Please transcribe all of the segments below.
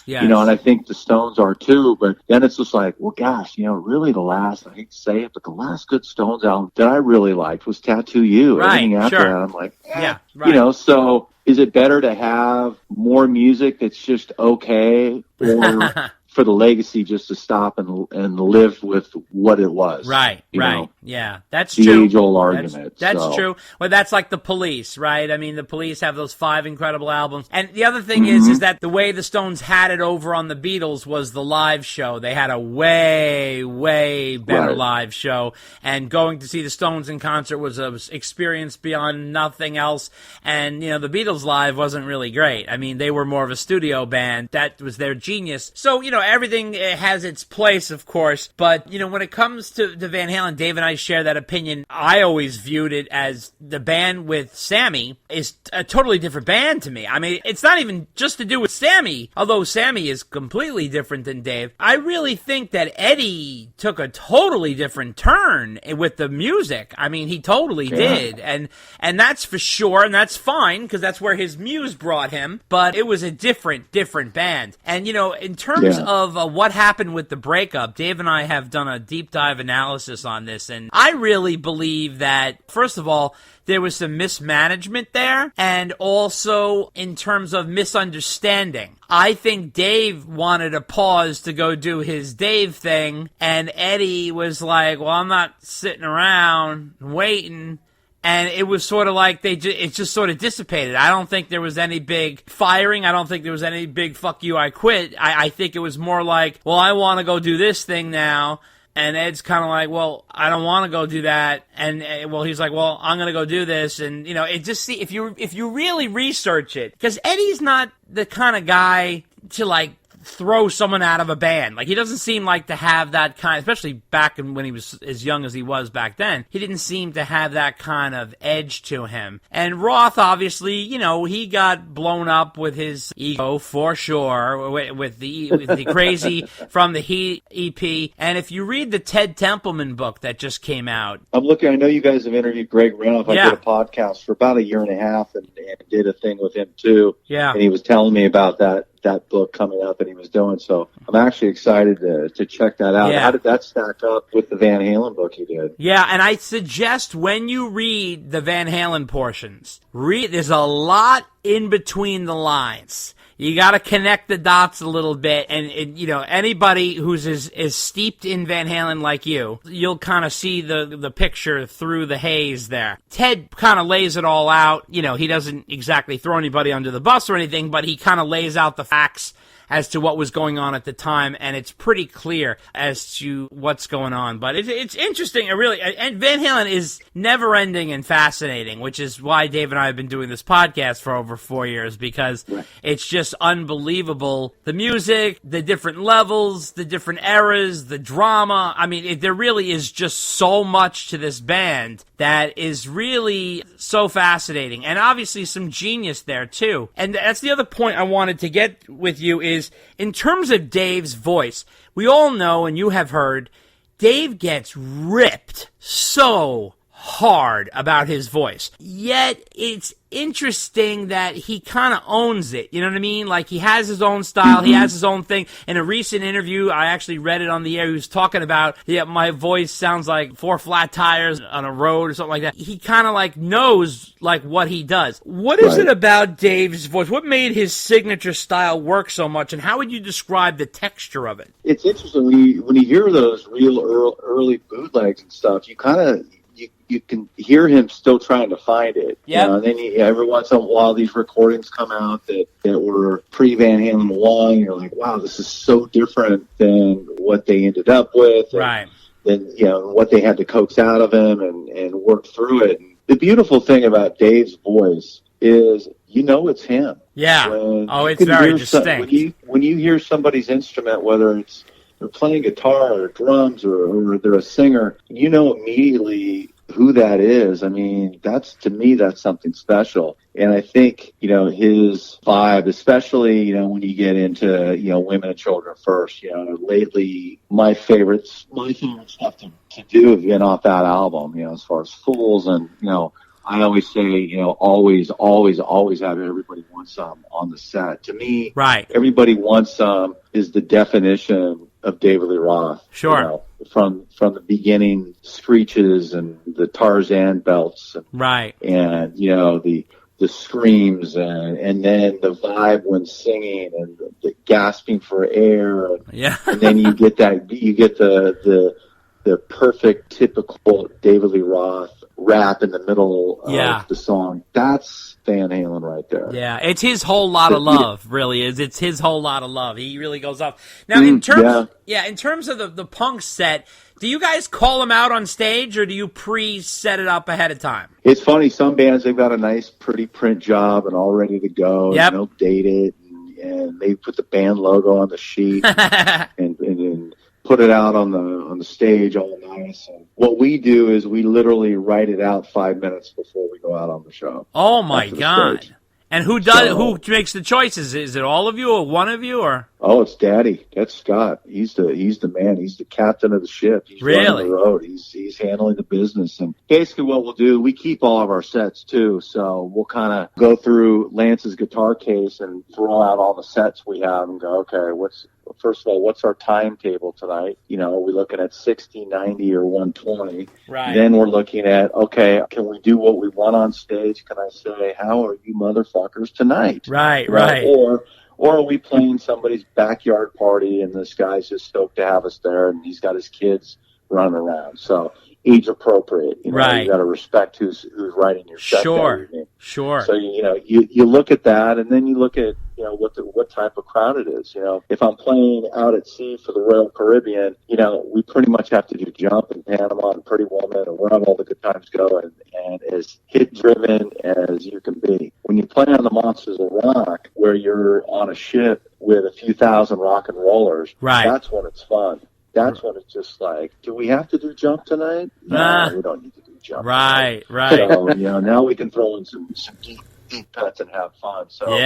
Yes. You know, and I think the Stones are too, but then it's just like, well, gosh, you know, really I hate to say it, but the last good Stones album that I really liked was Tattoo You. Right, Everything after sure. that, I'm like, Yeah, right. You know, so is it better to have more music that's just okay, or for the legacy just to stop and live with what it was? Right, you right. know? Yeah, that's The true. age-old argument. That's so. true. Well, that's like the Police, right? I mean, the Police have those 5 incredible albums. And the other thing is that the way the Stones had it over on the Beatles was the live show. They had a way, way better live show. And going to see the Stones in concert was an experience beyond nothing else. And, you know, the Beatles live wasn't really great. I mean, they were more of a studio band. That was their genius. So, you know, everything has its place, of course. But, you know, when it comes to Van Halen, Dave and I share that opinion. I always viewed it as the band with Sammy is a totally different band to me. I mean, it's not even just to do with Sammy, although Sammy is completely different than Dave. I really think that Eddie took a totally different turn with the music. I mean, he totally did. And that's for sure, and that's fine, because that's where his muse brought him. But it was a different band. And, you know, in terms of what happened with the breakup, Dave and I have done a deep dive analysis on this, and I really believe that, first of all, there was some mismanagement there, and also in terms of misunderstanding. I think Dave wanted a pause to go do his Dave thing, and Eddie was like, well, I'm not sitting around waiting. And it was sort of like it just sort of dissipated. I don't think there was any big firing. I don't think there was any big fuck you, I quit. I think it was more like, well, I want to go do this thing now. And Ed's kind of like, well, I don't want to go do that. And, well, he's like, well, I'm going to go do this. And, you know, it just, if you really research it, because Eddie's not the kind of guy to, like, throw someone out of a band. Like, he doesn't seem like to have that kind, especially back when he was as young as he was back then. He didn't seem to have that kind of edge to him. And Roth, obviously, you know, he got blown up with his ego for sure, with the Crazy from the Heat EP. And if you read the Ted Templeman book that just came out. I'm looking, I know you guys have interviewed Greg Renoff. I did a podcast for about a year and a half and did a thing with him too. Yeah. And he was telling me about that book coming out that he was doing. So I'm actually excited to check that out. Yeah. How did that stack up with the Van Halen book he did? Yeah, and I suggest when you read the Van Halen portions, there's a lot in between the lines. You got to connect the dots a little bit, and you know, anybody who's as steeped in Van Halen like you'll kind of see the picture through the haze there. Ted kind of lays it all out. You know, he doesn't exactly throw anybody under the bus or anything, but he kind of lays out the facts as to what was going on at the time, and it's pretty clear as to what's going on. But it's interesting, and Van Halen is never-ending and fascinating, which is why Dave and I have been doing this podcast for over 4 years, because it's just unbelievable. The music, the different levels, the different eras, the drama. I mean, there really is just so much to this band that is really so fascinating, and obviously some genius there, too. And that's the other point I wanted to get with you is, in terms of Dave's voice, we all know, and you have heard, Dave gets ripped so hard about his voice. Yet, it's interesting that he kind of owns it. You know what I mean? Like, he has his own style. He has his own thing. In a recent interview, I actually read it on the air. He was talking about, my voice sounds like 4 flat tires on a road or something like that. He kind of like knows like what he does. What is it about Dave's voice? What made his signature style work so much, and how would you describe the texture of it? It's interesting when you hear those real early bootlegs and stuff. You kind of you can hear him still trying to find it. Yeah. And then every once in a while, these recordings come out that were pre-Van Halen 1. You're like, wow, this is so different than what they ended up with. Right. Then, what they had to coax out of him and work through it. And the beautiful thing about Dave's voice is, it's him. Yeah. It's very distinct. When you hear somebody's instrument, whether it's they're playing guitar or drums or they're a singer, immediately who that is. I mean, that's something special. And I think, his vibe, especially, when you get into, Women and Children First, lately my favorite stuff to do has been off that album, as far as Fools and, I always say, always, always, always have Everybody Wants Some on the set. To me, right. Everybody Wants Some is the definition of David Lee Roth. Sure. From the beginning, screeches and the Tarzan belts, right. And the screams and then the vibe when singing and the gasping for air, and then you get the perfect typical David Lee Roth rap in the middle of the song. That's Van Halen right there. Yeah, it's his whole lot of love, really is. It's his whole lot of love. He really goes off. Now, in terms of the punk set, do you guys call them out on stage, or do you set it up ahead of time? It's funny. Some bands, they've got a nice, pretty print job and all ready to go. Yep. And they'll date it, and they put the band logo on the sheet and put it out on the stage all nice. And what we do is we literally write it out 5 minutes before we go out on the show. Oh my God! And who makes the choices? Is it all of you or one of you or? Oh, it's Daddy. That's Scott. He's the man. He's the captain of the ship. He's running the road. He's handling the business. And basically what we'll do, we keep all of our sets too. So we'll kind of go through Lance's guitar case and throw out all the sets we have and go, okay, first of all, what's our timetable tonight? Are we looking at 60, 90, or 120? Right. Then we're looking at, okay, can we do what we want on stage? Can I say, how are you motherfuckers tonight? Right. Or are we playing somebody's backyard party and this guy's just stoked to have us there and he's got his kids running around? So age appropriate, right. You got to respect who's writing your set. Sure. So you look at that, and then you look at what type of crowd it is. If I'm playing out at sea for the Royal Caribbean, we pretty much have to do Jump and Panama and Pretty Woman and Wherever All the Good Times Go, and as hit driven as you can be. When you play on the Monsters of Rock, where you're on a ship with a few thousand rock and rollers, right. That's when it's fun. That's when it's just like, do we have to do Jump tonight? No, we don't need to do Jump. Right. So, now we can throw in some deep cuts and have fun. So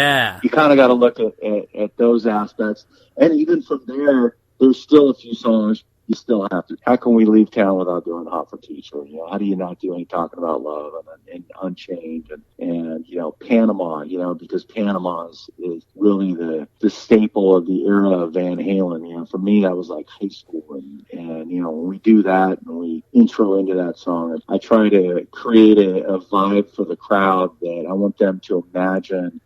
you kind of got to look at those aspects. And even from there's still a few songs you still have to. How can we leave town without doing Hot for Teacher? How do you not do any Talking About Love and Unchained and Panama? Because Panama is really the staple of the era of Van Halen. For me, that was like high school, and when we do that and we intro into that song, I try to create a vibe for the crowd that I want them to imagine.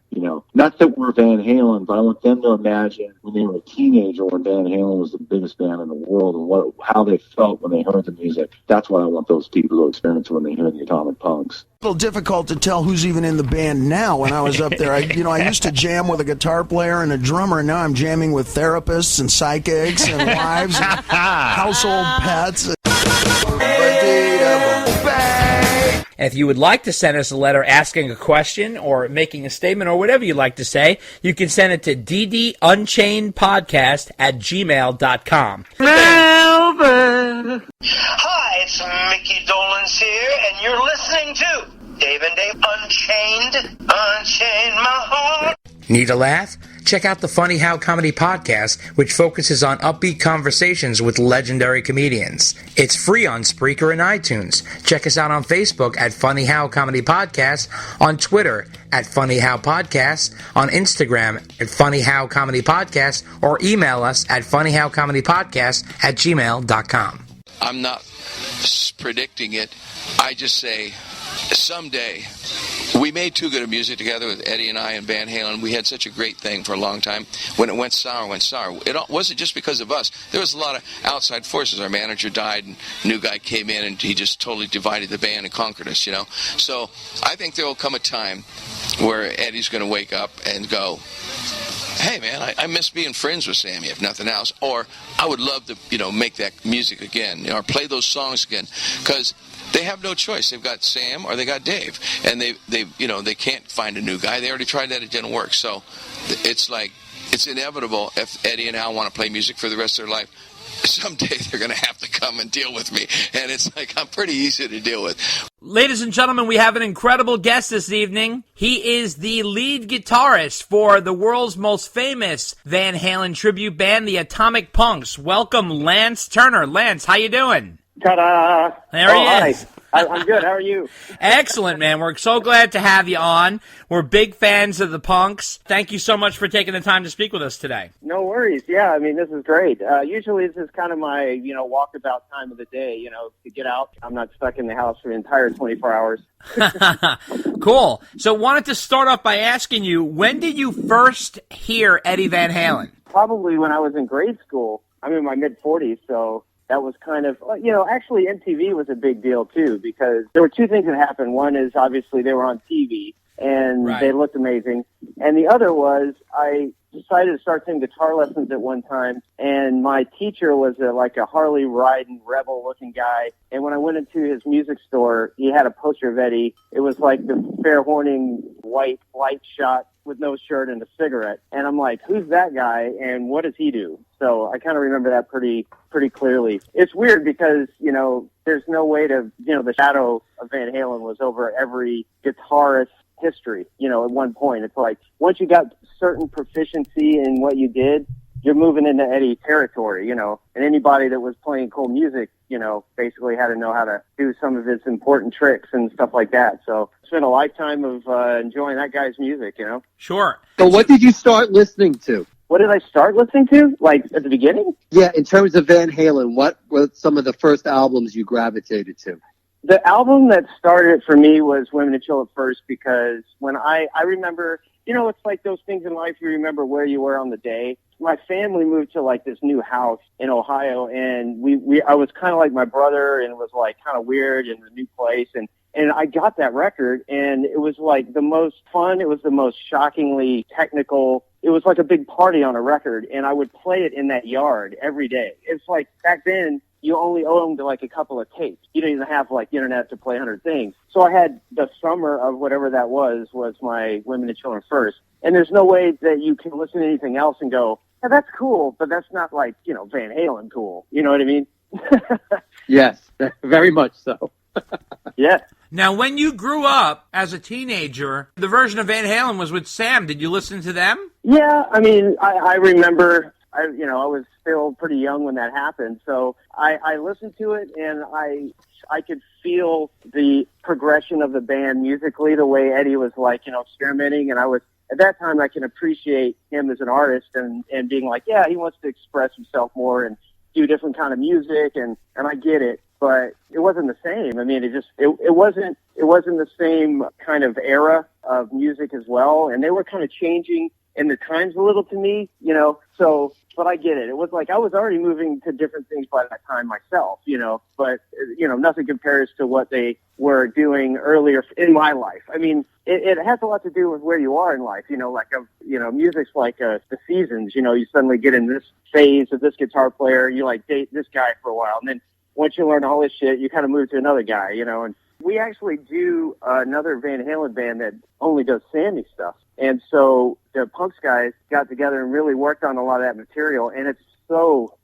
Not that we're Van Halen, but I want them to imagine when they were a teenager when Van Halen was the biggest band in the world and how they felt when they heard the music. That's what I want those people to experience when they hear the Atomic Punks. A little difficult to tell who's even in the band now. When I was up there, I used to jam with a guitar player and a drummer, and now I'm jamming with therapists and psychics and wives and household pets. And if you would like to send us a letter asking a question or making a statement or whatever you'd like to say, you can send it to ddunchainedpodcast@gmail.com. Hi, it's Mickey Dolenz here, and you're listening to Dave and Dave Unchained My Heart. Need a laugh? Check out the Funny How Comedy Podcast, which focuses on upbeat conversations with legendary comedians. It's free on Spreaker and iTunes. Check us out on Facebook at Funny How Comedy Podcast, on Twitter at Funny How Podcast, on Instagram at Funny How Comedy Podcast, or email us at funnyhowcomedypodcast@gmail.com. I'm not predicting it. I just say someday. We made too good of music together with Eddie and I and Van Halen. We had such a great thing for a long time. When it went sour, it wasn't just because of us. There was a lot of outside forces. Our manager died, and a new guy came in, and he just totally divided the band and conquered us, So I think there will come a time where Eddie's going to wake up and go, hey, man, I miss being friends with Sammy, if nothing else. Or I would love to, make that music again, or play those songs again. Because they have no choice. They've got Sam or they got Dave, and they can't find a new guy. They already tried that; it didn't work. So it's inevitable. If Eddie and Al want to play music for the rest of their life, someday they're going to have to come and deal with me. And it's like I'm pretty easy to deal with. Ladies and gentlemen, we have an incredible guest this evening. He is the lead guitarist for the world's most famous Van Halen tribute band, the Atomic Punks. Welcome, Lance Turner. Lance, how you doing? Ta-da! There he is. Hi. I'm good. How are you? Excellent, man. We're so glad to have you on. We're big fans of the Punks. Thank you so much for taking the time to speak with us today. No worries. Yeah, I mean, this is great. Usually this is kind of my, walkabout time of the day, to get out. I'm not stuck in the house for the entire 24 hours. Cool. So wanted to start off by asking you, when did you first hear Eddie Van Halen? Probably when I was in grade school. I'm in my mid-40s, so that was kind of, actually MTV was a big deal too, because there were two things that happened. One is obviously they were on TV and They looked amazing. And the other was I decided to start taking guitar lessons at one time, and my teacher was like a Harley riding rebel looking guy. And when I went into his music store, he had a poster of Eddie. It was like the fair warning white light shot with no shirt and a cigarette. And I'm like, who's that guy and what does he do? So I kind of remember that pretty clearly. It's weird because, there's no way to, the shadow of Van Halen was over every guitarist history, at one point. It's like once you got certain proficiency in what you did, you're moving into Eddie territory, and anybody that was playing cool music, basically had to know how to do some of his important tricks and stuff like that. So it's been a lifetime of enjoying that guy's music, Sure. So what did you start listening to? What did I start listening to? Like at the beginning? Yeah, in terms of Van Halen, what were some of the first albums you gravitated to? The album that started it for me was Women Who Chill at First, because when I remember, it's like those things in life you remember where you were on the day. My family moved to like this new house in Ohio, and I was kind of like my brother, and it was like kind of weird in the new place, and I got that record, and it was like the most fun. It was the most shockingly technical. It was like a big party on a record, and I would play it in that yard every day. It's like back then, you only owned like a couple of tapes. You didn't even have like the internet to play 100 things. So I had the summer of whatever that was my Women and Children First. And there's no way that you can listen to anything else and go, yeah, that's cool, but that's not like, Van Halen cool. You know what I mean? Yes, very much so. Yeah. Now, when you grew up as a teenager, the version of Van Halen was with Sam. Did you listen to them? Yeah, I mean, I remember, I was still pretty young when that happened. So I listened to it, and I could feel the progression of the band musically, the way Eddie was like, experimenting. And at that time, I can appreciate him as an artist and being like, yeah, he wants to express himself more and do different kind of music. And I get it. But it wasn't the same. I mean, it wasn't the same kind of era of music as well. And they were kind of changing in the times a little to me, so, but I get it. It was like I was already moving to different things by that time myself, but, nothing compares to what they were doing earlier in my life. I mean, it has a lot to do with where you are in life, music's like the seasons, you suddenly get in this phase of this guitar player, you like date this guy for a while, and then once you learn all this shit, you kind of move to another guy, and we actually do another Van Halen band that only does Sammy stuff. And so the Punks guys got together and really worked on a lot of that material, and it's so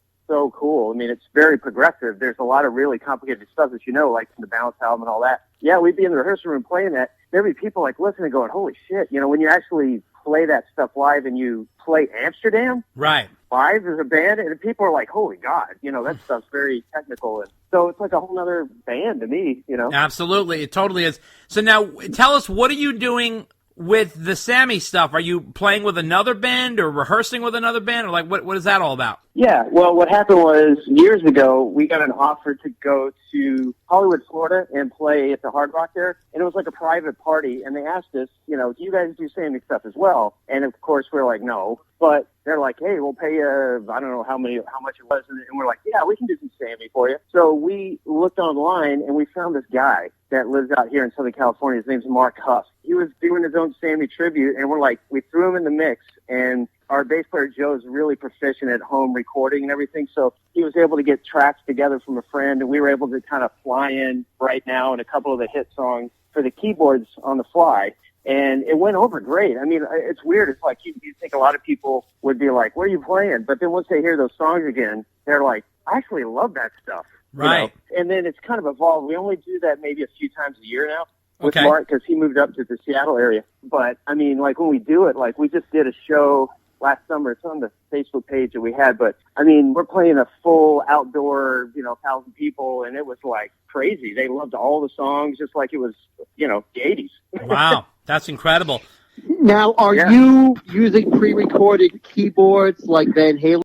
cool. I mean, it's very progressive. There's a lot of really complicated stuff that like from the Balance album and all that. Yeah, we'd be in the rehearsal room playing that. There'd be people like listening going, holy shit, when you actually play that stuff live and you play Amsterdam right live as a band, and people are like, holy God, that stuff's very technical. And so it's like a whole other band to me, Absolutely. It totally is. So now tell us, what are you doing with the Sammy stuff? Are you playing with another band or rehearsing with another band, or like what is that all about? Yeah, well, what happened was years ago, we got an offer to go to Hollywood, Florida and play at the Hard Rock there. And it was like a private party. And they asked us, do you guys do Sammy stuff as well? And of course, we're like, no. But they're like, hey, we'll pay you, I don't know how much it was. And we're like, yeah, we can do some Sammy for you. So we looked online and we found this guy that lives out here in Southern California. His name's Mark Huff. He was doing his own Sammy tribute. And we're like, we threw him in the mix. And our bass player Joe is really proficient at home recording and everything, so he was able to get tracks together from a friend, and we were able to kind of fly in Right Now and a couple of the hit songs for the keyboards on the fly, and it went over great. I mean, it's weird. It's like you think a lot of people would be like, where are you playing? But then once they hear those songs again, they're like, I actually love that stuff. Right. And then it's kind of evolved. We only do that maybe a few times a year now with Mark, because he moved up to the Seattle area. But, I mean, like when we do it, like we just did a show last summer. It's on the Facebook page that we had, but I mean, we're playing a full outdoor, 1,000 people, and it was like crazy. They loved all the songs, just like it was, the 80s. Wow, that's incredible. Now, are you using pre-recorded keyboards like Van Halen?